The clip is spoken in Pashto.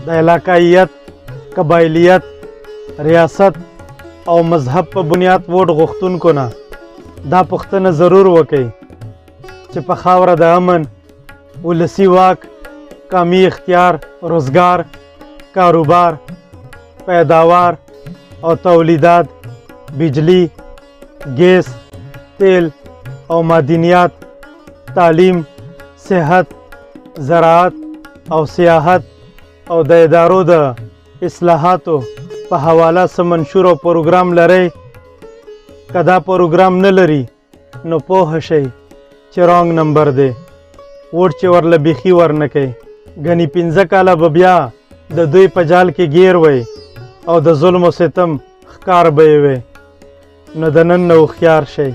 د علاقاییت، قبایلیت، ریاست او مذهب په بنیاد ووټ غوښتونکو نه دا پوښتنه ضرور وکړئ چې په خاوره د امن، ولسي واک، قومي اختیار، روزګار، کاروبار، پیداوار او تولیدات، بجلی، ګیس، تیل او معدنیات، تعلیم، صحت، زراعت او سیاحت او د ادارو د اصلاحاتو په حواله څه منشور او پروګرام لرئ؟ که دا پروګرام نه لري نو پوه شئ چې رانګ نمبر دی. ووټ چې ورله بیخي ورنه کوي، ګنې 15 کاله به بیا د دوی په جال کې ګیر وی او د ظلم و ستم ښکار به یې وی. نو د نن نه هوښیار شئ.